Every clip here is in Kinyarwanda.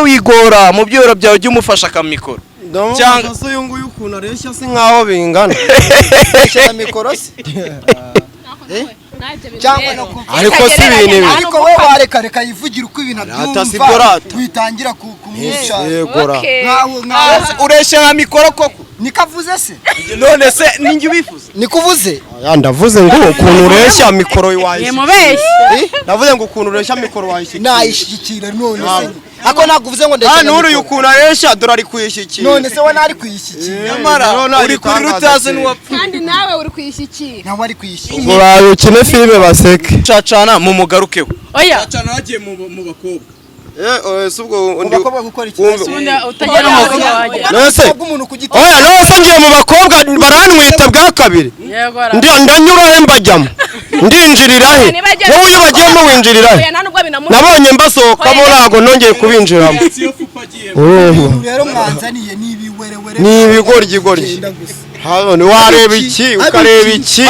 ujye wigora mu byoro byawe ujye umufasha akamikoro cyangwa se uyu nguyu ukuntu areshya se nkaho bingana Shyira mikoro se cyangwa no ariko si ibintu ariko wowe wareka yivugira uko ibintu byumva witangira kumwica yegora ureshya nka mikoro koko nikavuze se none se ninjye ubivuze nikuvuze ndavuze ngo ukuntu ureshya mikoro wayishyikira mubeshyi ndavuze ngo ukuntu ureshya mikoro wayishyikira nayishyikira none se ako nakuvuze ngo ndeshya nuri ukuntu areshya dore ari kuyishyikira none se we nari kuyishyikira nyamara uri kuri rutazi n'uwapfuye kandi nawe uri kuyishyikira nawe ari kuyishyikira ngo bayukine filime baseke cacana mu mugarukeho oya cacana hagiye mu bakobwa subwo undi bakobwa gukora iki utagera mu bakobwa wajya nose oya nose ngiye mu bakobwa baranwita bwa kabiri ndanyurahe mbajyamo ndinjirira he wowe iyo bagiyemo winjirira he nabonye mbasohokamo ntago nongeye kubinjiramo rero mwanzaniye nibiwerewere n'ibigoryi hano wareba iki ukareba iki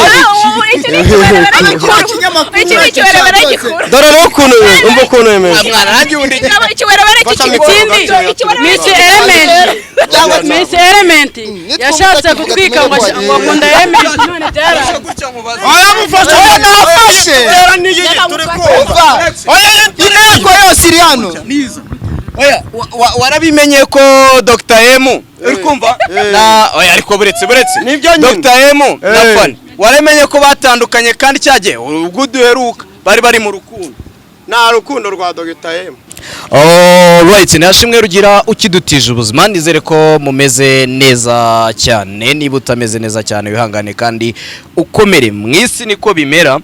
dore rero ukuntu umva ukuntu yemeye Miss Element yashatse gutwika ngo akunda Element none byaraje oya mufashe oya nafashe turi kumva oya inteko yose iri hano oya warabimenye ko Dr. M uri kumva na oya ariko buretse Dr. M na Fani waramenye ko batandukanye kandi cyagiye ubwo duheruka bari mu rukundo nta rukundo rwa Dr. M right nashimwe rugira ukidutije ubuzima ndizere ko mumeze neza cyane niba utameze neza cyane wihangane kandi ukomere mwisi niko bimera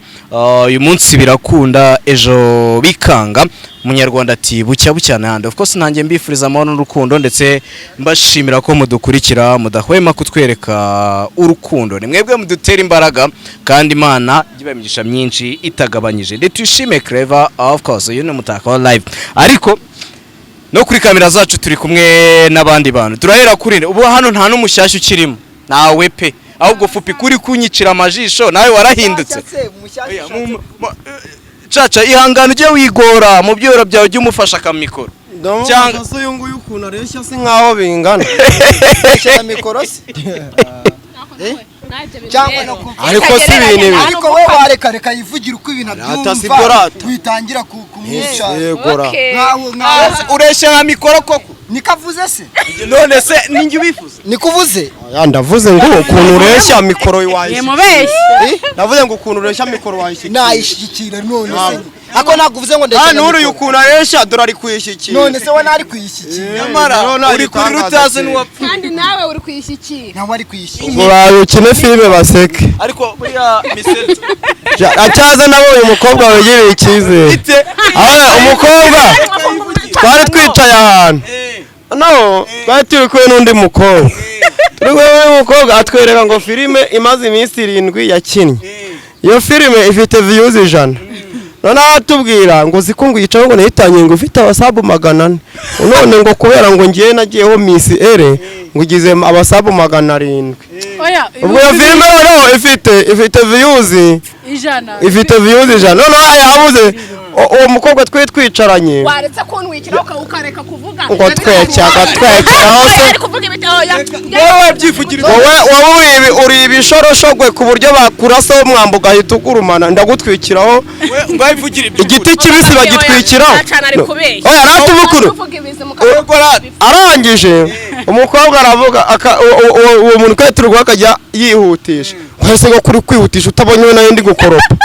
uyu munsi birakunda ejo bikanga munyarwanda ati bucya bucyana handi of course nanjye mbifuriza amahoro n'urukundo ndetse mbashimira ko mudukurikira mudahwema kutwereka urukundo ni mwebwe mudutera imbaraga kandi Imana gibamigisha myinshi itagabanyije ndetwishime Clever of course you know mutaka live ariko no kuri kamera zacu turi kumwe n'abandi bantu turahera kuri ubu hano nta n'umushyashya ukirimo nawe pe ahubwo fupi kuri kunyicira amajisho nawe warahindutse caca ihangana ujye wigora mu byoro byawe ujye umufasha akamikoro cyangwa se uyu nguyu ukuntu areshya se nkaho bingana Shyira mikoro se cyangwa no ariko si ibintu ariko wowe wareka yivugira uko ibintu byumva witangira kumwica yegora ureshya nka mikoro koko nikavuze se none se ninjye ubivuze nikuvuze ndavuze ngo ukuntu ureshya mikoro wayishyikira mubeshyi ndavuze ngo ukuntu ureshya mikoro wayishyikira nayishyikira none se ako nakuvuze ngo ndeshya nuri ukuntu areshya dore ari kuyishyikira none se we nari kuyishyikira nyamara uri kuri rutazi n'uwapfuye kandi nawe uri kuyishyikira nawe ari kuyishyikira ngo bayukine filime baseke ariko buriya misel acyaza nabonye umukobwa wigiriye icyizere umukobwa twari twicaye ahantu no bari turi kumwe n'undi mukobwa turi kumwe n'umukobwa atwereka ngo filime imaze iminsi 7 yakinnye iyo filime ifite views 100 none atubwira ngo zikungu yicaho ngo nayitangiye ngo ufite abasabu 400 none ngo kubera ngo ngiye nagiyeho Miss Ere ngugize abasabu 700 oya ubwo iyo filime rero ifite views ifite views 100 none yabuze uwo mukobwa twicaranye waretse ko nwikira ukareka kuvuga ngo twecyaga hose kuvuga ibitoya wowe byifugirira wowe uri ibishoroshogwe ku buryo bakurasa umwambo gahita ugurumana ndagutwikiraho igiti kibisi bagitwikiraho oya aratubukuru arangije umukobwa aravuga uwo muntu kandi turi akajya yihutisha kwese ngo kuri kwihutisha utabonye nayo ndi gukoropa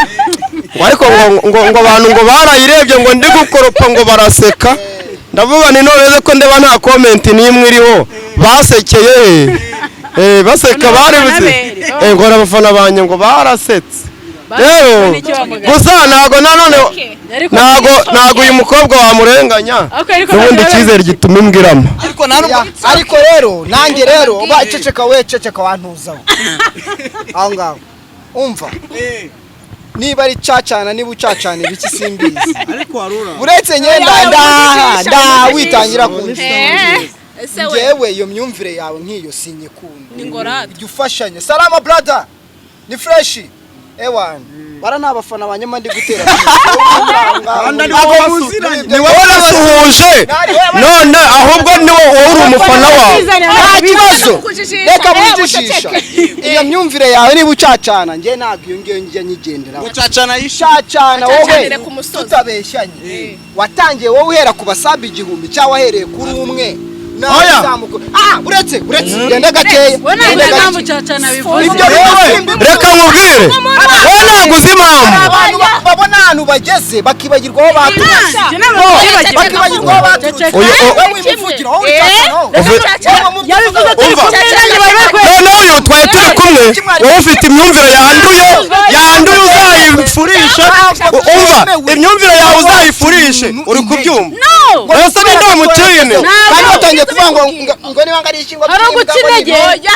ariko ngo abantu ngo barayirebye ngo ndi gukoropa ngo baraseka ndavuga ni none ko ndeba nta comment n'imwe iriho basekeye baseka baribuze ngo abafana banye ngo barasetse rero gusa ntago uyu mukobwa wamurenganya ubundi icyizere gituma imbwiramo ariko rero nanjye rero ceceka wantuzaho aho ngaho umva niba ari cacana niba ucacana ibiki simbizi ariko warura uretse nyenda witangira njyewe iyo myumvire yawe nk'iyo sinyikunda ni ngorade ufashanye salama brother ni fresh ewana bara nabafana banyama ndi gutera ni wowe basuhuje none ahubwo ni wowe uri umufana wawe nta kibazo reka mujishisha iyo myumvire yawe niba ucacana njye ntabwo iyo ngiyo njya nyigendera ucacana ucacana wowe tutabeshyanye watangiye wowe uhera ku basabi 1000 cyangwa wahereye kuri umwe uretse genda gakeya reka nkubwire wowe ntabwo uzi impamvu babona ahantu bageze bakibagirwa aho baturutse noneho uyu twari turi kumwe wowe ufite imyumvire yanduye uzayifurisha umva imyumvire yawe uzayifurishe uri kubyumva ese ni ndo mucine kandi batangiye kuvuga ngo niba ngari ishingwa hari ugucinege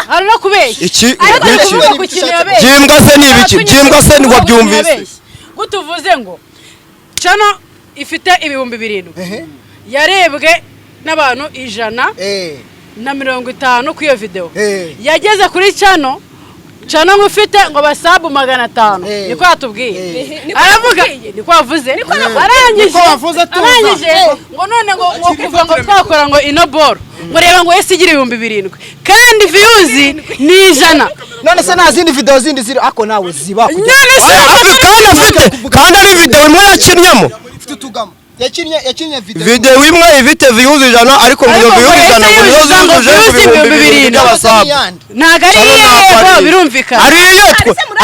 hari no kubeshya iki jimbwa se ni ibiki jimbwa se ni wabyumvise gutuvuze ngo cano ifite ibihumbi 7 yarebwe n'abantu 150 ku iyo video yageze kuri cano ngufite ngo basabu 500 niko yatubwiye aravuga niko wavuze arangije ngo none ngo kuva ngo twakora ngo inoboro ngo reba ngo yesi igira 7,000 kandi views ni 100 none se nta zindi video zindi ziri ako nawe ziba kandi ari video imwe yakinnyemo ufite utugamo yakinye video imwe ifite views 100 ariko ngo views 100 ngo zujuje 2,000 by'abasabu ntago ari birumvikana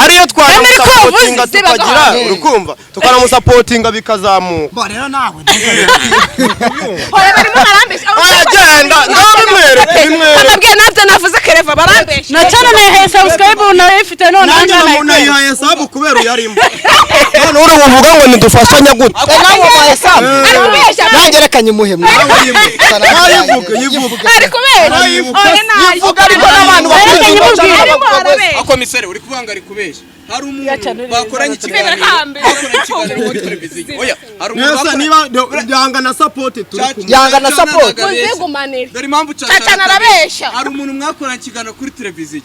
ariyo twanamusapotinga tukagira urukumva tukanamusapotinga bikazamuka rero nawe barimo barambesha agenda ndababwiye nabyo navuze kereva barambesha na cyane na subscribe na ifite none nayihaye sabu kubera uyarimo none uri buvuga ngo nidufashanya gute nawe wabaye sabu nanjye reka nyimuhemwe yivuga ari kubera yivuga ariko n'abantu akomisere uri kuvanga ari kubesha hari umuntu bakoranye ikiganiro muri televiziyo oya hari umuntu niba yanga na support turi kumwe yanga na support uzigumanira dore impamvu cacana arabesha hari umuntu mwakoranye ikiganiro kuri televiziyo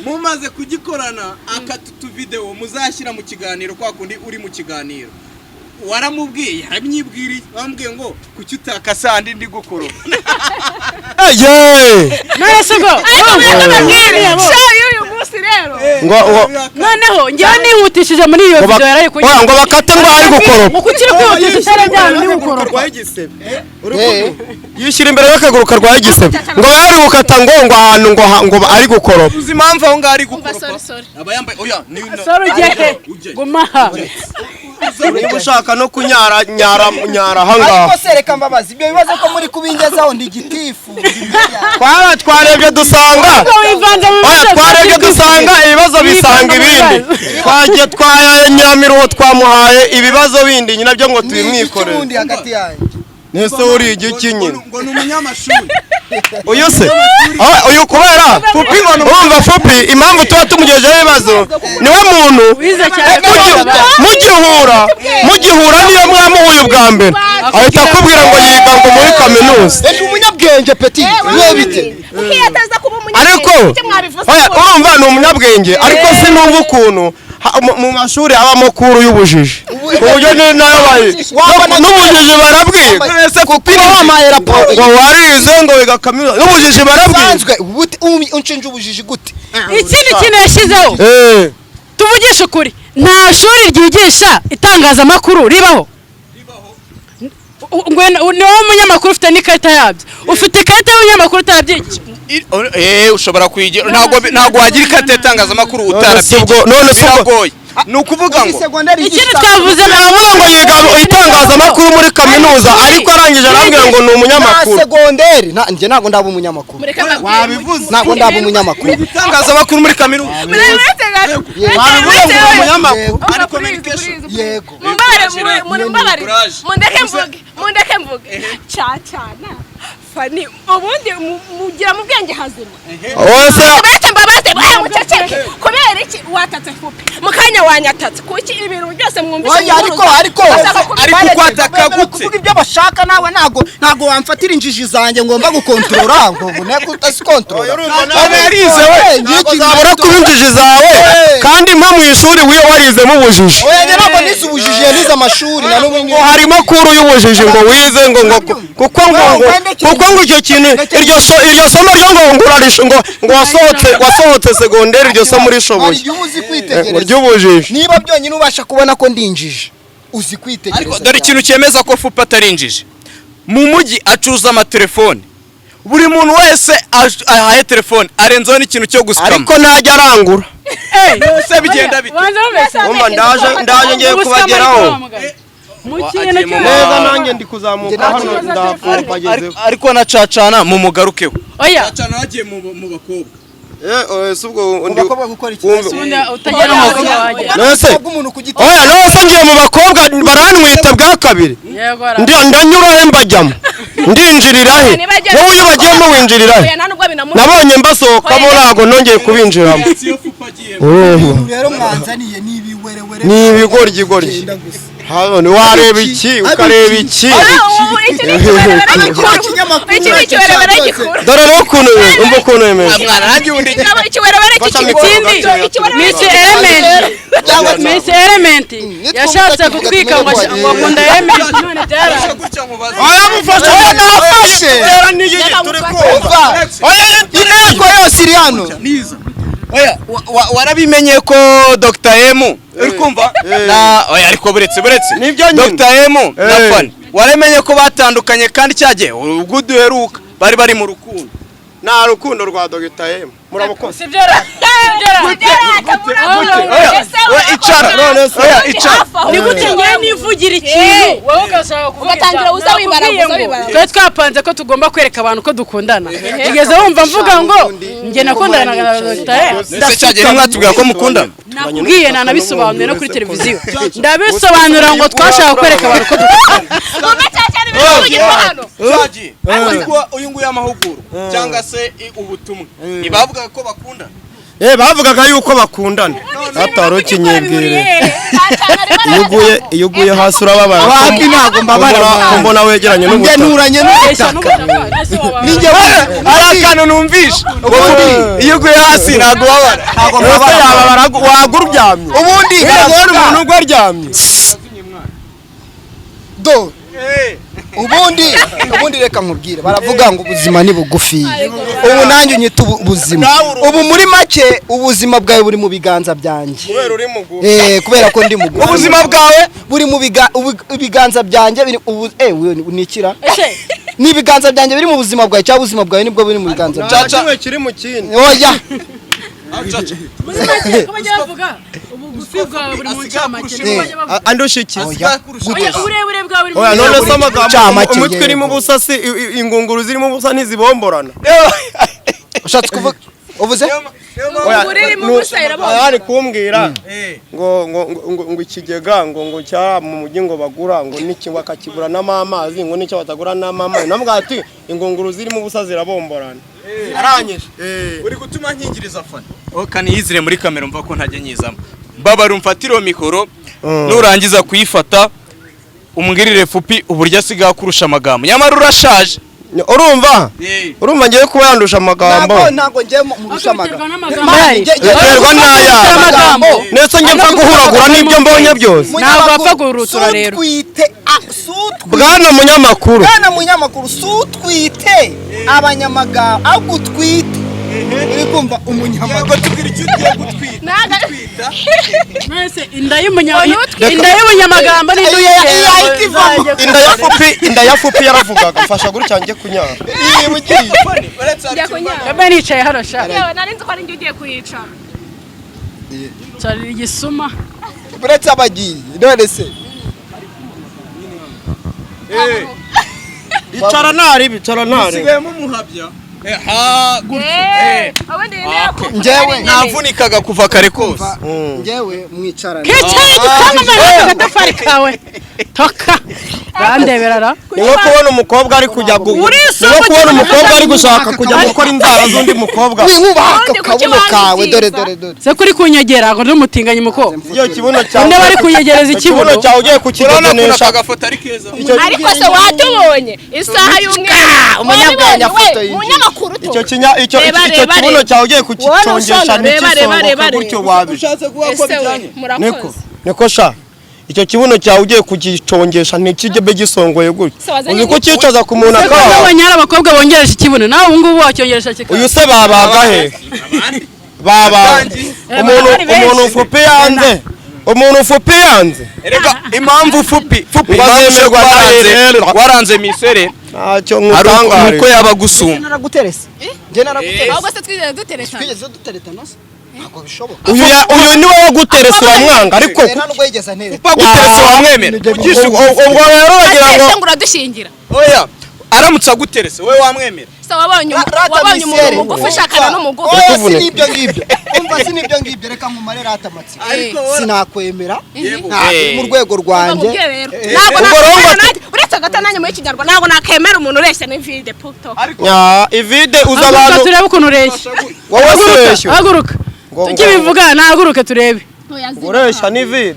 mumaze kugikorana akatutu video muzashyira mu kiganiro kwa kundi uri mu kiganiro waramubwiye aranyibwiriye bambwiye ngo kuki utakasandi ndi gukoroba Nasego uyu munsi rero noneho ngiye nihutishije muri iyo video yari kugira ngo bakate ngo ari gukoroba ukukiri kwihutisha cyane cyane ni gukoroba yishyira imbere y'akaguru karwaye igisebe ngo yari gukata ngo ahantu ngo ari gukoroba uzi impamvu aho ngaho ari gukoroba aba yambaye oya ni sorugeke gumaha niba ushaka no kunyara ahangaha ariko sereka mbabazi ibyo bibazo ko muri kubingezaho ndi gitifu twarebye dusanga ibibazo bisanga ibindi twagiye twanyamiruho twamuhaye ibibazo bindi nyina byo ngo tubimwikorere undi hagati yanyu nese uri igiki nyine ngo ni umunyamashuri uyu se uyu kubera urumva fupi impamvu tuba tumugejejeho ibibazo niwe muntu mugihura niyo mwamuhuye ubwa mbere ahita akubwira ngo yiga ngo muri kaminuza ndi umunyabwenge peti niwe bite ukiyateza kuba ariko urumva ni umunyabwenge ariko sinumva ukuntu mu mashuri habamo kuru y'ubujiji uburyo n'ubujiji barabwiga ese kuko wamaye raporo ngo warize ngo wiga kaminuza n'ubujiji barabwiga unshinja ubujiji gute ikindi kintu yashyizeho tuvugishe ukuri nta shuri ryigisha itangazamakuru ribaho ni wowe munyamakuru ufite n'ikarita yabyo ufite ikarita y'umunyamakuru utarabyigisha ushobora kuyigira ntabwo wagira ikarita y'itangazamakuru utarabyigisha none se biragoye ni ukuvuga ngo ikindi twavuze navuga ngo yiga itangazamakuru muri kaminuza ariko arangije arambwira ngo ni umunyamakuru na segonderi njye ntabwo ndaba umunyamakuru wabivuze ntabwo ndaba umunyamakuru itangazamakuru muri kaminuza wabivuze ngo ni umunyamakuru ari communication yego mundeke mvuge cacana fani ubundi mugira mu bwenge hazima wese bete mbabaze muceceke kubera iki watatse fupi mukanya wanyatatse kuki ibintu byose mwumvise oya ariko kwataka gute kuvuga ibyo bashaka nawe ntago wamfatira injiji zanjye ngomba gukontorora ngo neko utasikontorora yarize we uzabura kuba injiji zawe kandi mpa mu ishuri wiyo warizemo ubujiji oya ntabwo nize ubujiji nize amashuri na n'ubu ngo harimo kuru y'ubujiji ngo wize ngo kuko ngo icyo kintu iryo somo ryo ngo ngurarisha ngo wasohotse segonderi iryo somo rishoboye ry'ubujiji niba byonyine ubasha kubona ko ndinjije uzi kwitegereza ariko dore ikintu cyemeza ko fupa atarinjije mu mujyi acuza amatelefone buri muntu wese ahaye telefone arenzaho n'ikintu cyo gusikama ariko najya arangura se bigenda bite ndaje ngiye kubageraho neza nanjye ndi kuzamuka hano ndahagezeho ariko na cacana mu mugarukeho oya cacana yagiye mu bakobwa subwo undi bakobwa gukora iki utagera mu bakobwa wajya oya nose ngiye mu bakobwa baranwita bwa kabiri ndanyurahe mbajyamo ndinjirira he wowe iyo bagiyemo winjirira he nabonye mbasohokamo ntago nongeye kubinjiramo rero mwanzaniye n'ibiwerewere n'ibigoryi hano wareba iki ukareba iki dore rero ukuntu umva ukuntu yemeye Miss Element yashatse gutwika ngo akunda Element none byaraje ayamufashe nafashe turi kumva inteko yose iri hano oya warabimenye ko Dr. M uri kumva na oya ariko buretse Dr. M na Fani waramenye ko batandukanye kandi cyagiye ubwo duheruka bari mu rukundo nta rukundo rwa Dr. M muramukoze sivyo icara ni gute ngiye nivugira ikintu wowe ugashaka ugatangira uza wibara twe twapanze ko tugomba kwereka abantu ko dukundana igeze wumva mvuga ngo njye nakundana na Dr. ese cyagiye mwatubwira ko mukundana nakubwiye nanabisobanuye no kuri televiziyo ndabisobanura ngo twashaka kwereka abantu ko dukundana ariko uyu nguyu amahuguro cyangwa se ubutumwa ibavuga ko bakundana bavugaga yuko bakundana ataro kinyegere iyo uguye hasi urababara waki ntago mbabara mbona wegeranye n'ubutaka nuranye n'ubutaka ninjye arakano numvisha iyo uguye hasi ntago babara waguryamye ubundi hari umuntu ugwaryamye do ubundi reka nkubwire baravuga ngo ubuzima ni bugufi ubu nanjye unyita ubuzima ubu muri make ubuzima bwawe buri mu biganza byanjye kubera ko ndi mugufi ubuzima bwawe buri mu biganza byanjye biri unikira ni ibiganza byanjye biri mu buzima bwawe cyangwa ubuzima bwawe nibwo buri mu biganza byanjye kimwe kiri mu kindi oya andusha iki uburebure bwa buri oya none se amagambo umutwe urimo ubusa si ingunguru zirimo ubusa ntizibomborana ushatse kuvuga uvuze ari kumbwira ngo ikigega ngo cya mu mujyi ngo bagura ngo n'iki bakakigura n'amazi ngo n'icyo batagura n'amazi nambwa ati ingunguru zirimo ubusa zirabomborana aranyije uri gutuma nkingiriza Fani kaniyizire muri kamera mva ko ntajya nyizamo babara umfatiro mikoro nurangiza kuyifata umwirire fupi uburyo asigaye kurusha amagambo nyamara urashaje urumva ngiye kuba yandusha amagambo ntago ngiye murusha amagambo terwa n'aya ndetse njye mfa guhuragura n'ibyo mbonye byose ntabwo apfa guhurutura rero bwana munyamakuru sutwite abanyamagambo agutwite uri kumva umunyamakuru tubwira icyo ugiye gutwita nese inda y'umunyamagambo ni inda ya fupi yaravugaga mfasha gutya njye kunyara Ebe nicaye hano shaka yewe nari nzi ko ari njye ugiye kuyicara cyari igisuma buretse abagiye none se icara ntari sigayemo umuhabya njyewe navunikaga kuva kare kose njyewe mwicarana kicaye gutanga agatafari kawe toka bandeberara ni nko kubona umukobwa ari kujya ni nko kubona umukobwa ari gushaka kujya gukora inzara z'undi mukobwa niwubaha akabuno kawe dore se kuri kunyegera ngo ndumutinganye umukobwa iyo kibuno cyawe undi bari kunyegereza ikibuno cyawe ugiye kukidodonesha agafoto ari keza ariko se watubonye isaha y'umweru umunyabwenge afoto umunyamakuru icyo kibuno cyawe ugiye kukicongesha n'ikisohoka gutyo ushatse kuvuga ko bijyanye niko sha icyo kibuno cyawe ugiye kugicongesha ntikijye gisongoye gutyo uzi ko cyicaza ku muntu akawa abanyara abakobwa bongeresha ikibuno nawe ubu ngubu wacyongeresha kikaba uyu se babaga he umuntu ufupi yanze erega impamvu fupi wazemerwa waranze misere ntacyo nkutangare nuko yaba gusuma naraguterese ahubwo se twigeze dutereta no ntabwo bishoboka uyu niwe waguterese uramwanga ariko nubwo yigeze ntere waguterese wamwemera ubwo rero wagira ngo uradushingira oya aramutse aguterese wowe wamwemera wabonye umuntu mugufi ushakana n'umugufi sinibyo ngibyo umva sinibyo ngibyo reka nkumare ratamatsi sinakwemera mu rwego rwanjye uretse agata nanjye muri kinyarwanda ntabwo nakemera umuntu ureshya n'ivide puto ivide uza abantu turebe ukuntu ureshya wowe ureshya haguruka tukibivuga nahaguruke turebe ureshya n'ivide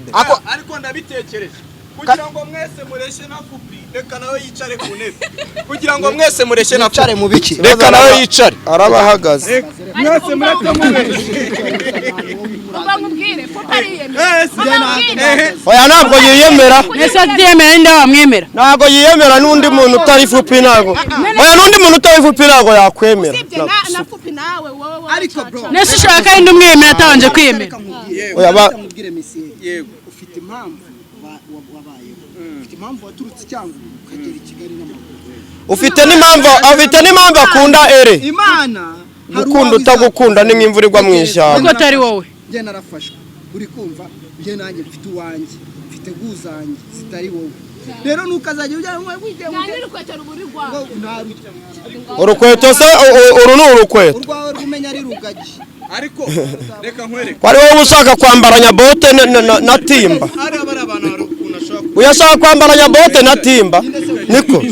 ariko ndabitekereje kugira ngo mwese mureshe na fupi reka nawe yicare ku ntebe kugira ngo mwese mureshe na fupi mu biki reka nawe yicare arabahagaze mwese murate oya ntabwo yiyemera ese abyemera ninde wamwemera ntabwo yiyemera n'undi muntu utari fupi ntabwo oya n'undi muntu utari fupi ntabwo yakwemera nese ushaka indi umwemera atabanje kwiyemera oya ufite impamvu impamvu waturutse cyangwa ukagera i Kigali n'amaguru afite n'impamvu akunda ere imana gukunda utagukunda ni nk'imvura igwa mu ishyamba kuko atari wowe njye narafashwe uri kumva njye nanjye mfite uwanjye mfite guzanjye zitari wowe rero nukazajya ujya urukweto se uru ni urukweto urwawe rw'umenya ari rugagi ariko reka nkwereke wari wowe ushaka kwambaranya bote na timba uyashaka kwambaranya bote na timba niko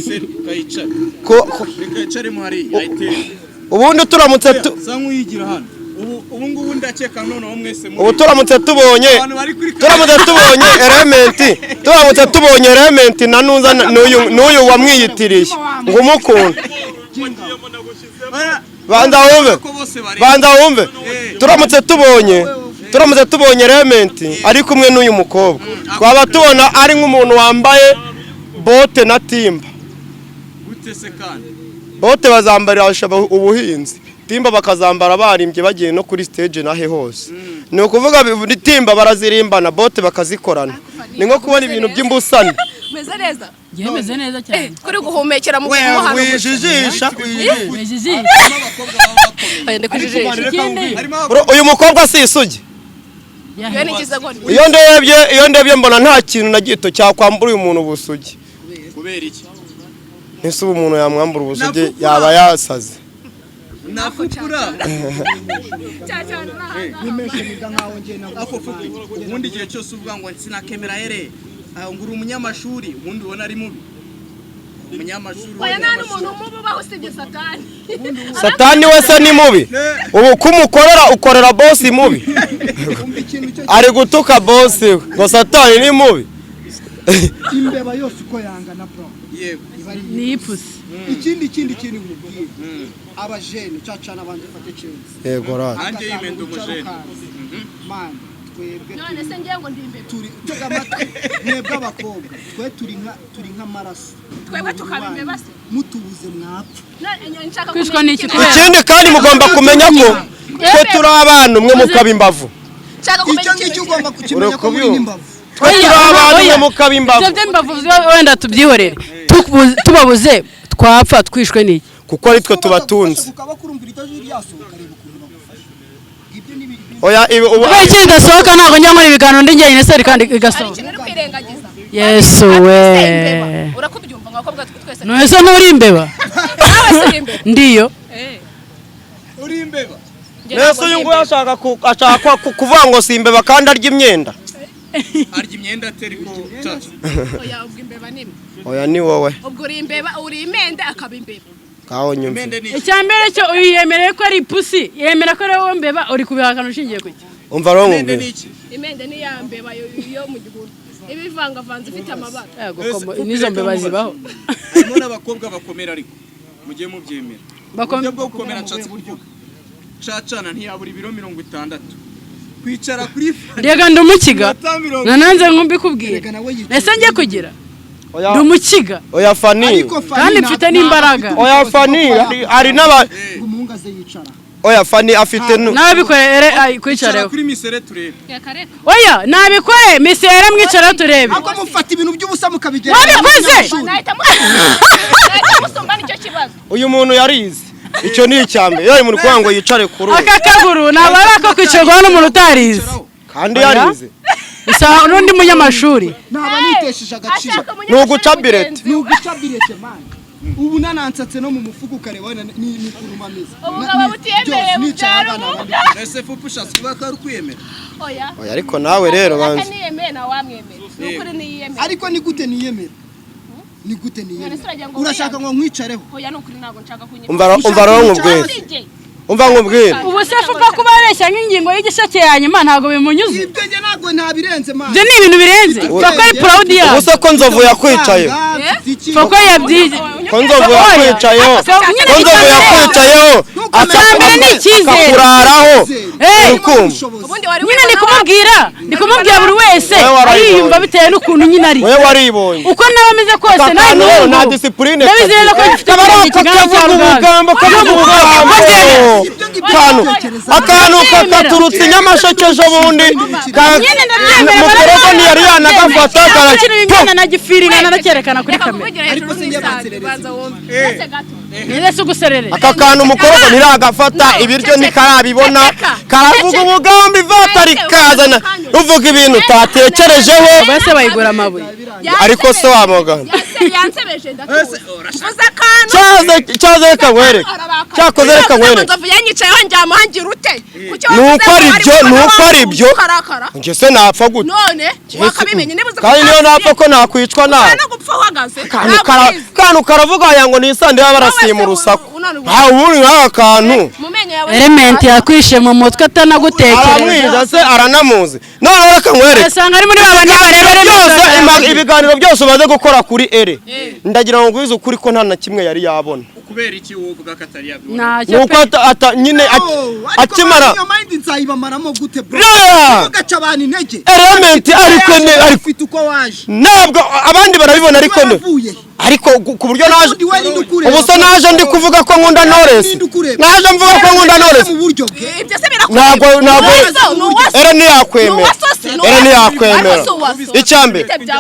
ubundi turamutse ubu turamutse tubonye elementi na nuza n'uyu wamwiyitiriye ngo umukunda banza wumve turamutse tubonye elementi ari kumwe n'uyu mukobwa twaba tubona ari nk'umuntu wambaye bote na timba bote bazambarira ubuhinzi timba bakazambara barimbye bagiye no kuri stage nahe hose ni ukuvuga timba barazirimbana bote bakazikorana ni nko kubona ibintu by'imbusane meze neza cyane kuri guhumekera mu muhano wijijisha wijijisha uyu mukobwa si isugi iyo ndebye mbona nta kintu na gito cyakwambura uyu muntu ubusugi kubera iki ese ubu umuntu yamwambura ubusugi yaba yasaze nafupura ubundi igihe cyose uvuga ngo sinakemera ere ngura umunyamashuri ubundi ubona ari mubi umunyamashuri oya nta n'umuntu mubi ubaho usibye satani satani wese ni mubi ubu kumukorera ukorera bosi mubi ari gutuka bosi we ngo satani ni mubi imbeba yose uko yangana bro yego ni ipusi ikindi kintu mubwiye abajene cacana abandi fate chenzi yego rata anje yimenda umujene man twebwe none se ngiye ngo ndi imbere turi tega amatwi mwebwe abakobwa twe turi nk'amaraso twebwe tukabimbe base mutubuze mwapfa kwishwa n'iki ikindi kandi mugomba kumenya ko twe turi abantu mwe mukaba imbavu icyo ngicyo ugomba kukimenya ko muri imbavu twe turi abantu mwe mukaba imbavu ibyo imbavu wenda tubyihorere tubabuze twapfa twishwe n'iki kuko ari twe tubatunze ukaba kurumvira itaje ryasohoka reba ukuntu bagufasha ibyo ni oya ubu ikindi dasohoka ntabwo njya muri ibiganiro ndi njyenyine se kandi igasohoka yesu we urakubyumva ngakobwa twese nese nturi imbeba ndiyo uri imbeba nese uyu nguyu ashaka kuvuga ngo si imbeba kandi arya imyenda arya imyenda atari ko caca oya ubwo imbeba nimwe oya ni wowe ubwo uri imbeba uri imende akaba imbeba kaho nyumva icyambere cyo uyemereye ko ari ipusi yemera ko rero mbeba uri kubihakana ushingiye kuki umva ro ngubwe imende ni ya mbeba yo mu gihuru ibivangavanze ifite amabara yego nizo mbeba zibaho harimo n'abakobwa bakomera ariko mugiye mubyemera bakomera bwo gukomera nshatse kuvuga cacana ntiyabura ibiro 60 kwicara kuri rega ndumukiga nananze nkumbikubwira ese ngiye kugira ndumukiga oya Fani kandi mfite n'imbaraga oya Fani ari n'aba umungaze yicara oya Fani afite nabikorere kwicareho kuri misere turebe oya nabikore misere mwicara turebe ahubwo mufata ibintu by'ubusa mukabigera wabikoze nahita musumba nicyo kibazo uyu muntu yarize icyo ni icyambe yari mu rwango yicare kuri aka kaguru nabara ko kwicarwa n'umuntu utarize kandi yarize isa n'undi munyamashuri naba nitesheje agaciro nuguca birete man ubu nanansatse no mu mufuko ukareba ni kurumamiza ubugabo butiyemeye ese fupu ushatse kuba ko ari kwiyemera oya oya ariko nawe rero banze niyemeye na wamwemera n'ukuri niyemera ariko ni gute niyemera urashaka ngo nkwicareho oya n'ukuri ntabwo nshaka kunyemera umva ro ngubwe umva ngubwira ubu se fupa kuba areshya nk'ingingo y'igisheke ya nyuma ntabwo bimunyuze ibyo nge ntabwo ntabirenze man ibyo ni ibintu birenze fako ari proud yawe ubuse ko nzovu yakwicayeho fako yabyije ko nzovu yakwicayeho ko nzovu yakwicayeho akambere ni icyizere akakuraraho nyine ndi kumubwira buri wese ariyumva bitewe n'ukuntu nyine ari wowe waribonye uko nawe ameze kose nawe n'ubu nta discipline ndabizera ko ifite ubugambo akantu katurutse inyamasheke ejo bundi mukoroko ntiyari yanagafata imyenda nagifiringana nakerekana kuri kamera nese uguserere aka kantu mukoroko ntiragafata ibiryo ntikarabibona karavuga ubugambo ivata rikazana ruvuga ibintu utatekerejeho bose bayigura amabuye ariko se wamugana yansebeje ndakuza akantu cyaze reka nkwereke cyakoze reka nkwereke nzovu yanyicayeho njyamo hangira ute nuko ari byo njye se napfa gute none wakabimenye nibuze kandi niyo napfa ko nakwicwa nawe no gupfa uhagaze kantu karavuga aya ngo nisande barasiye mu rusaku nta ubundi nk'aka kantu element yakwishe mu mutwe atanagutekereza aramwiza se aranamuzi none reka nkwereke asanga ari muri babandi barebere ibiganiro byose umaze gukora kuri ere ndagira ngo ngwize ukuri ko nta na kimwe yari yabona kubera iki wovuga ko atari yabibona nuko nyine akimara iyo mind nzayibamaramo gute bro gaca abantu intege element ariko ufite uko waje ntabwo abandi barabibona ariko ku buryo naje ubu se naje ndi kuvuga ko nkunda Knowless naje mvuga ko nkunda Knowless ntabwo era ntiyakwemera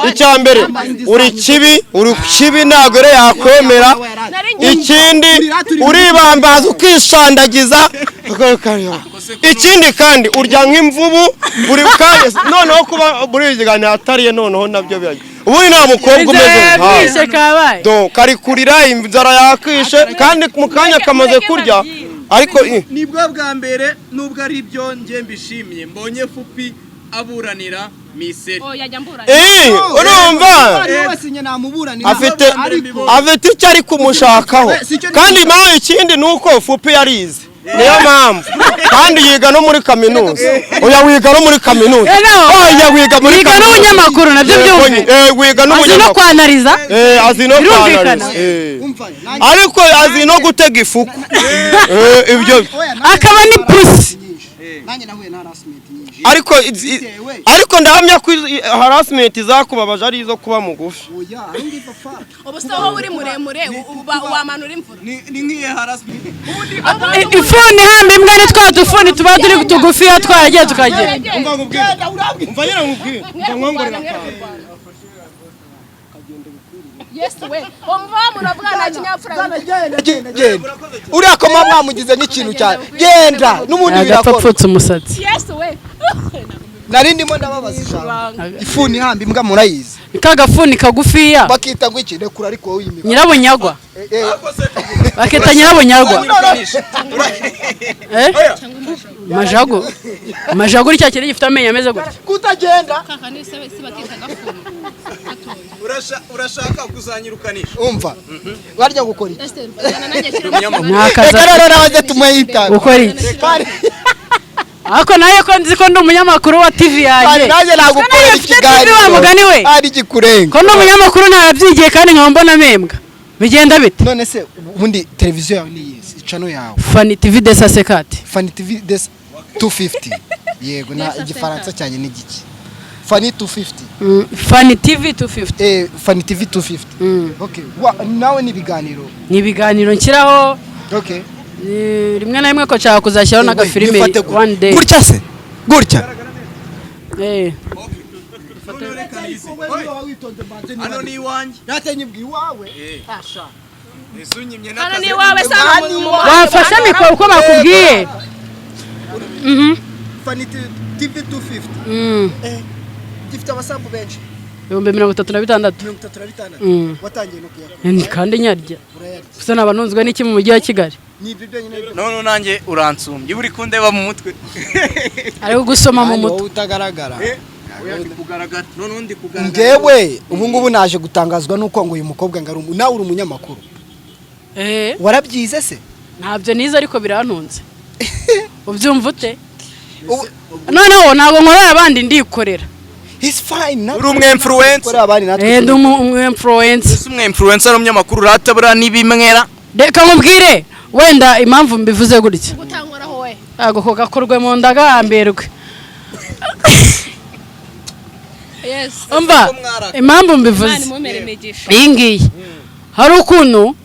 icyambere uri kibi ntabwo era yakwemera ikindi uribambaza ukishandagiza ikindi kandi urya nk'imvubu buri kanya noneho kuba buri ikiganiro atariye noneho nabyo byaje ubundi nta mukobwa umeze nkawe do kari kurira inzara yakwishe kandi mu kanya kamaze kurya ariko nibwo bwa mbere nubwo ari byo nge mbishimiye mbonye fupi aburanira miseri urumva afite icyo ari kumushakaho kandi mpamvu ikindi ni uko fupi yarize niyo mpamvu kandi yiga no muri kaminuza oya wiga no muri kaminuza oya wiga muri kaminuza n'ubunyamakuru nabyo byumve wiga azi no kwanariza azi no kwanariza ariko azi no gutega ifuku ibyo akaba ni pusi ariko ndahamya ko harassment zakubabaje ari izo kuba mugufi ubu se wowe uri muremure wamanura imvura ni nk'iye harassment ifuni hamba imbwa ni twa dufuni tuba turi tugufiya twaragiye tukagira umva nyine nkubwire umva nkongorera uriya koma mwamugize nk'ikintu cyane genda n'ubundi birakora apfutse umusatsi nari ndimo ndababaza ijambo ifuni hamba imbwa murayizi kagafuni kagufiya bakita ngo iki rekura ariko wowe yimika nyirabunyagwa bakita nyirabunyagwa majago uri cya kintu gifite amenyo ameze gutya kutagenda kaka ni se bakita gafuni urashaka kuzanyirukanisha umva barya gukora iki Esther yana nanjye kira rero nawe tumwita ukora iki ako naye ko nzi ko ndi umunyamakuru wa TV yanjye naje nagukorera ikiganiro mugani we ari gikurenga ko ndi umunyamakuru ntabyigiye kandi nkambona membwa bigenda bite none se ubundi televiziyo yawe ni yesi icano yawe Fani TV de Sasekati Fani TV des 250 yego na igifaransa cyane ni giki Fani 250 Fani TV 250 Fani TV 250 okay nawe ni biganiro nshyiraho okay rimwe na rimwe ko nshaka kuzashyiraho n'agafilime one day gutya se gutya hano ni iwanjye yatenyibwi iwawe asha esunyimye hano ni wawe sana wafashe mikoro uko bakubwiye Fani TV 250 gifite abasambu benshi 36,000 watangiye no kuyakora ni kandi nyarya gusa nabanunzwe n'iki mu mujyi wa Kigali nibyo byonyine none nanjye uransumbye uri kundeba mu mutwe ari gusoma mu mutwe utagaragara kugaragara none undi kugaragara ngewe ubu ngubu naje gutangazwa nuko ngo uyu mukobwa ngari nawe uri umunyamakuru warabyize se ntabyo nize ariko birantunze ubyumva ute noneho ntabwo nkorera abandi ndikorera he's fine uri umwinfluencer ndi umwinfluencer umwinfluencer umunyamakuru ratabura nibimwera reka nkubwire wenda impamvu mbivuze gutya gutanguraho we ago gakorwe mu ndagamberwe yes umva impamvu mbivuze iyi ngiyi hari ukuntu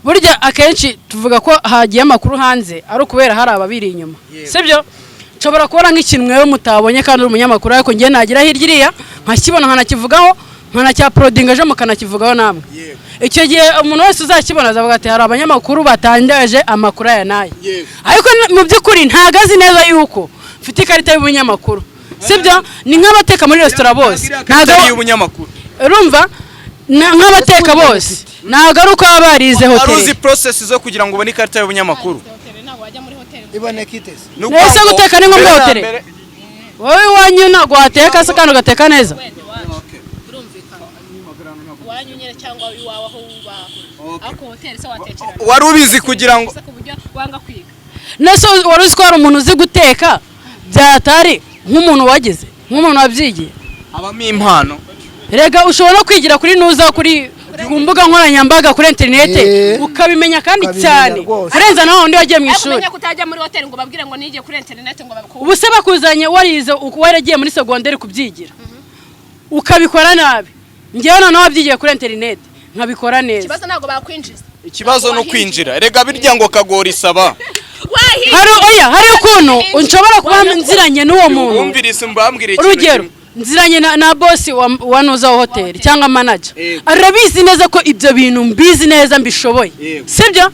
burya akenshi tuvuga ko hagiye amakuru hanze ari ukubera hari ababiri inyuma sibyo nshobora kubona nk'ikintu mwewe mutabonye kandi uri umunyamakuru ariko ngiye nagira hirya iriya nkakibona nkanakivugaho nkanacyaprodinga ejo mukanakivugaho namwe icyo gihe umuntu wese uzakibona azavuga ati hari abanyamakuru batangaje amakuru aya nayo ariko mu by'ukuri ntago azi neza yuko mfite ikarita y'ubunyamakuru sibyo ni nk'abateka muri resitora bose ntago ari ubunyamakuru urumva nk'abateka bose ntago ari uko baba barize hoteli aruzi process zo kugira ngo ubone ikarita y'ubunyamakuru iboneka itese ese guteka ni ngombwa hoteli wowe iwanyu ntabwo wateka se kandi ugateka neza wanyunyere cyangwa iwawe aho uba ako hoteli se watekera wari ubizi kugira ngo wanga kwiga nese wari uzi ko hari umuntu uzi guteka byatari nk'umuntu wagize nk'umuntu wabyigiye abamo impano rega ushobora kwigira kuri nuza kuri ku mbuga nkoranyambaga kuri interinete ukabimenya kandi cyane kurenza nawe undi wagiye mu ishuri kumenya kutajya muri hoteli ngo babwire ngo nige kuri interinete ngo babikubwire ubu se bakuzanye warize waragiye muri segonderi kubyigira ukabikora nabi ngewe noneho wabyigiye kuri interinete nkabikora neza ikibazo ntabwo bakwinjiza ikibazo no kwinjira rega birya ngo kagora isaba hari ukuntu unshobora kuba nziranye n'uwo muntu wumvirize mbambwire urugero nziranye na bosi wa nuza wa hoteli cyangwa manager arabizi neza ko ibyo bintu mbizi neza mbishoboye sibyo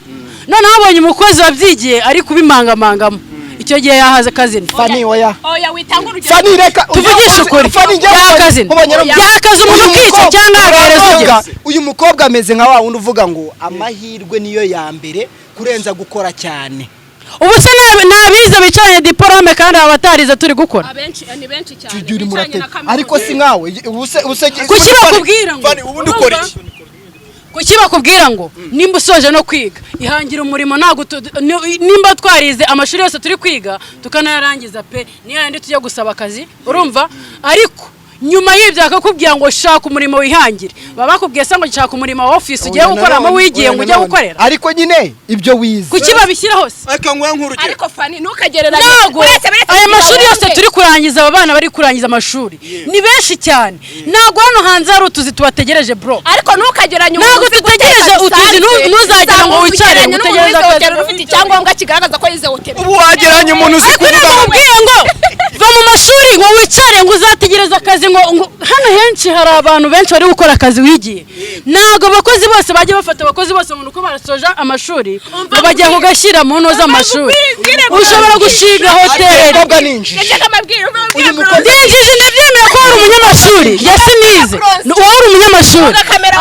noneho abonye umukozi wabyigiye ari kubimangamangamo icyo gihe yahaze kazini Fani oya witanga urugero Fani reka tuvugishe ukuri yakazini yakaza umuntu ukica cyangwa agereza uyu mukobwa ameze nka wa wundi uvuga ngo amahirwe niyo ya mbere kurenza gukora cyane ubu se nabize bicaranye diplome kandi abatarize turi gukora abenshi ni benshi cyane tujyuri murateka ariko si nkawe ubuse kuki bakubwira ngo ubundi ukora iki kuki bakubwira ngo nimba usoje no kwiga ihangira umurimo ntago nimba twarize amashuri yose turi kwiga tukanayarangiza pe niyo yandi tujya gusaba akazi urumva ariko nyuma y'ibyo akakubwira ngo shaka umurimo wihangire baba bakubwiye se ngo shaka umurimo wa office ugiye gukoramo wigiye ngo ujye gukorera ariko nyine ibyo wize kuki babishyira hose reka ngwe nk'urugero ariko Fani ntukagereranye aya mashuri yose turi kurangiza aba bana bari kurangiza amashuri ni benshi cyane ntabwo hano hanze hari utuzi tubategereje bro ariko ntukagereranye ntabwo dutegereje utuzi ntuzagera ngo wicare utegereze ufite icyangombwa kigaragaza ko yize hoteli ubu wageranye umuntu uzi kuvuga ngo mu mashuri ngo wicare ngo uzategereza akazi ngo hano henshi hari abantu benshi bari gukora akazi wigiye ntabwo abakozi bose bajya bafata abakozi bose ngo uko barasoje amashuri bajya kugashyira mu nto z'amashuri ushobora gushinga hoteli ndinjije ndabyemera ko wari umunyamashuri yasinize wari umunyamashuri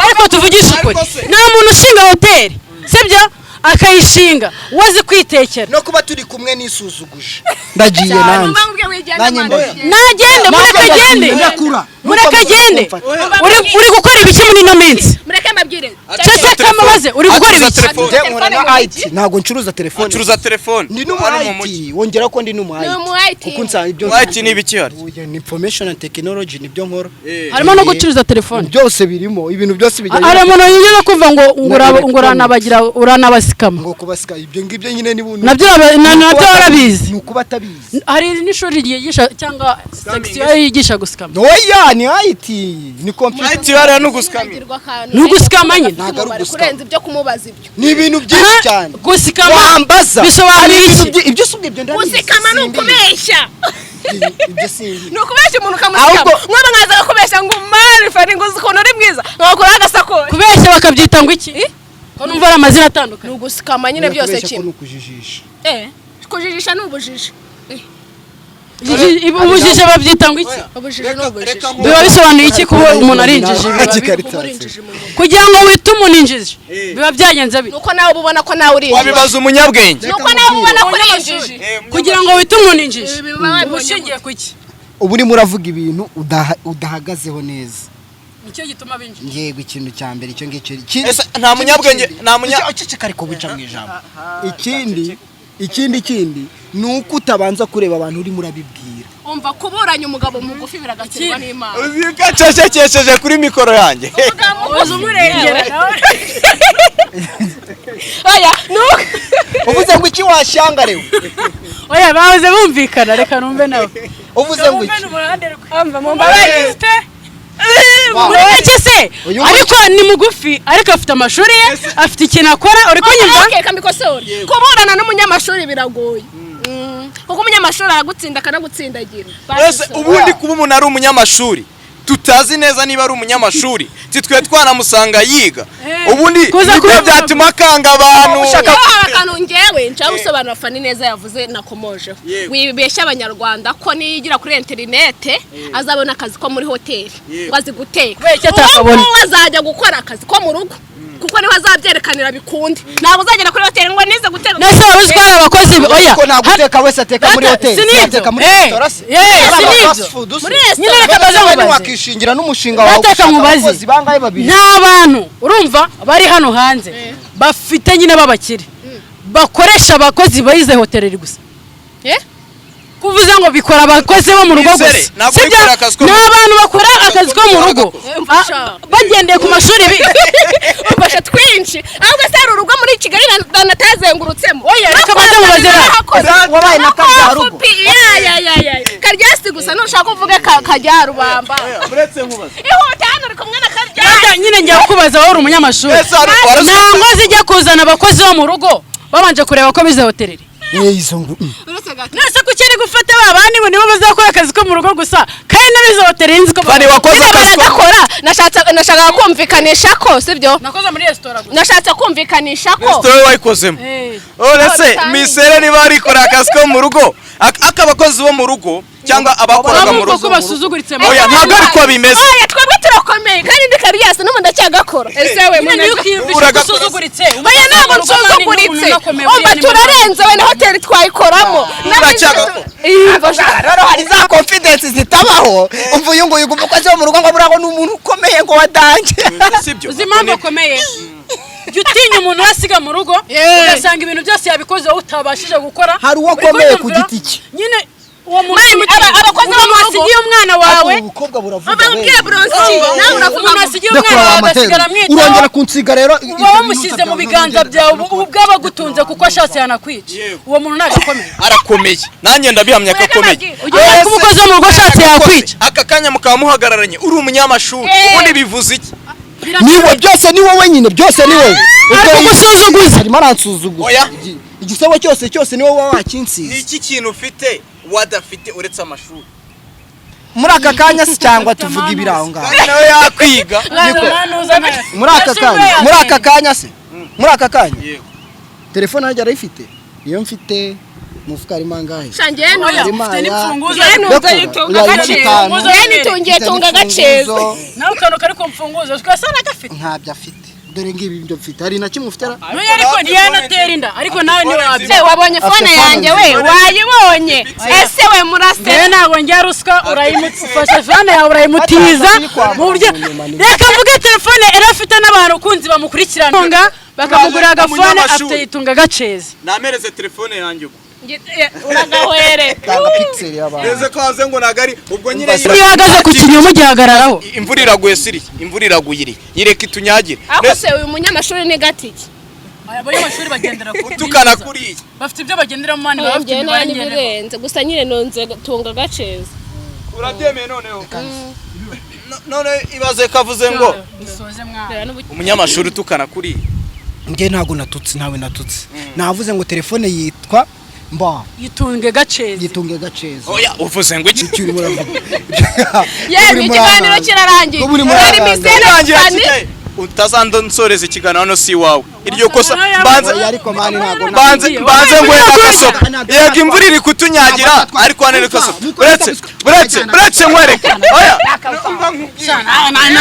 ariko tuvugisha ukuri nta muntu ushinga hoteli sibyo akayishinga wazi kwitekera no kuba turi kumwe nisuzuguje ndagiye nagende murekagende uri gukora ibiki muri ino minsi cece kamabaze uri gukora ibiki ntabwo ncuruza telefone ncuruza telefone ndi n'umu-IT wongera ko ndi n'umu-IT kuko nsanga ibyo IT ni ibiki hari ni information and technology nibyo nkora harimo no gucuruza telefone byose birimo ibintu byose bijyanye harimo no yigeze kumva ngo uranabagira uranabasikama ngo kubasika ibyo ngibyo nyine ni buntu nabyo barabizi nuko batabizi hari n'ishuri ryigisha cyangwa section yigisha gusikama oya ni IT ni computer IT bari no gusikama nugusikama nyine kurenza ibyo kumubaza ibyo ni ibintu byinshi cyane gusikama wambaza bisobanuye iki ibyo subwe ibyo ndabizi gusikama ni ukubeshya ibyo sindi ni ukubeshya umuntu ukamusikama mwaba mwazaga kubeshya ngo mari fari ngo ukuntu uri mwiza nkakora agasakora kubeshya bakabyita ngo iki ko numva ari amazina atandukanye ni ugusikama nyine byose kimwe ukujijisha kujijisha ni ubujiji ubujiji babyita ngo iki ubujiji ni ubujiji biba bisobanuye iki kuba umuntu ari injiji kugira ngo wite umuntu injiji biba byagenze bite nuko nawe ubona ko nawe uri injiji wabibaza umunyabwenge nuko nawe ubona ko uri injiji kugira ngo wite umuntu injiji ubushingiye ku iki ubu urimo uravuga ibintu udahagazeho neza nicyo gituma binjije yego ikintu cya mbere icyo ngicyo nta munyabwenge nta uceceka ariko wica mu ijambo ikindi ni uko utabanza kureba abantu urimo urabibwira umva kuburanya umugabo mugufi biragatsindwa n'Imana uzikacecekesheje kuri mikoro yanjye uzi umurengera oya nuko uvuze ngo iki washangarewe oya bahoze bumvikana reka numve nawe uvuze ngo iki umva mu mbabaye mureke se ariko ni mugufi ariko afite amashuri ye afite ikintu akora uri kunyumva okay kamikosora kuburana n'umunyamashuri biragoye kuko umunyamashuri aragutsinda akanagutsindagira ese ubundi kuba umuntu ari umunyamashuri tutazi neza niba ari umunyamashuri titwe twanamusanga yiga ubundi byatuma akanga abantu ushaka akantu ngewe nshaka gusobanura fani neza yavuze nakomojeho wibeshya abanyarwanda ko niyigira kuri interinete azabona akazi ko muri hoteli ngo azi guteka uwo azajya gukora akazi ko mu rugo kuko niho azabyerekanira bikundi ntabwo uzagera kuri hoteli ngo nize guteka nese waruzi ko ari abakozi oya ko naguteka wese ateka muri hoteli ateka muri restaurant nyine reka baze wakishingira n'umushinga wawe bateka mubazi bangaye babiri n'abantu urumva bari hano hanze bafite nyine babakire bakoresha abakozi bayize hoteli gusa kuvuze ngo bikora abakozi bo mu rugo gusa sibyo ni abantu bakora akazi ko mu rugo bagendeye ku mashuri ufasha twinshi ahubwo se hari urugo muri Kigali banatazengurutsemo oya reka baze mubazera wabaye na Karyarugo Karyasi gusa nushaka kuvuga Karyaruba uretse nkubaza ihute hano uri kumwe na Karyasi nyine ngiye kubaza wowe uri umunyamashuri ntango zijya kuzana abakozi bo mu rugo babanje kureba ko bize hoteli nese kukiri gufata babandi ngo nibo bazakora akazi ko mu rugo gusa kandi nabizo hoteli nzi ko bari wakoze akazi bakora nashaka kumvikanisha ko sibyo nakoze muri restaurant gusa nashatse kumvikanisha ko restaurant wayikozemo uretse misere niba ari kora akazi ko mu rugo akabakozi bo mu rugo cyangwa abakoraga mu rugo basuzuguritse oya ntabwo ari ko bimeze oya twebwe turakomeye kandi ndikaryasa n'ubu ndacyagakora ese we nyine ukiyumvisha gusuzuguritse oya ntabwo nsuzuguritse umva turarenze we na hoteli twayikoramo rero hari za confidence zitabaho umva uyu nguyu umukozi wo mu rugo ngo buraho n'umuntu ukomeye ngo wadanje uzi impamvu akomeye jya utinya umuntu wasiga mu rugo ugasanga ibintu byose yabikoze wowe utabashije gukora hari uwo akomeye ku giti cye nyine uwo muntu abakozi bo wasigiye umwana wawe ubukobwa buravuga ubabwire bronski nawe uravuga umuntu wasigiye umwana wawe agasigara amwitaho urongera kunsiga rero uba wamushyize mu biganza byawe ubu bwaba agutunze kuko ashatse yanakwica uwo muntu ntabwo akomeye arakomeye nanjye ndabihamya ko akomeye ugiye kuba umukozi wo mu rugo ashatse yakwica aka kanya mukaba muhagararanye uri umunyamashuri ubundi bivuze iki niwe byose ni wowe nyine byose ni wowe ariko gusuzuguza arimo aransuzuguza igisebo cyose ni wowe wakinsize ni iki kintu ufite wadafite uretse amashuri muri aka kanya se cyangwa tuvuga ibiri aho ngaho nawe yakwiga muri aka kanya se muri aka kanya telefone yanjye arayifite iyo mfite mufuka harimo angahe shangiye ufite n'imfunguzo nitungiye tunga agaceza nawe ukantu kari ku mfunguzo twasa n'agafite ntabyo afite dore ngibi ibyo mfite hari na kimwe ufite n'uyu ariko ntiyanatera inda ariko nawe niwe wabye wabonye fone yanjye we wayibonye ese we murase rero ntabwo njya ruswa urayimufasha fone yawe urayimutiza mu buryo reka mvuge telefone irafite n'abantu kunzi bamukurikirana bakamugurira agafone afite itunga agaceza namereze telefone yanjye uragahwere kanga pixel y'abantu neze ko haze ngo nagari ubwo nyine iyo uhagaze ku kinyumu gihagararaho imvura iraguye siri imvura iraguye iri yireka itunyagire aho se uyu munyamashuri ni gatiki abanyamashuri bagendera ku tukana kuriye bafite ibyo bagendera mu mani bafite ibirenze gusa nyine nonze tunga agaceza urabyemeye noneho none ibaze kavuze ngo umunyamashuri tukana kuriye nge ntago natutse nawe natutse navuze ngo telefone yitwa mba yitunge gaceza yitunge gaceza oya uvuze ngo iki cyuri muravuga yewe ikiganiro kirarangiye uri misene utazandonsoreza ikiganiro hano si iwawe iryo kosa ariko mani ntago banze ngo yakasoka yego imvura iri kutunyagira ariko hano niko so buretse nkwereke oya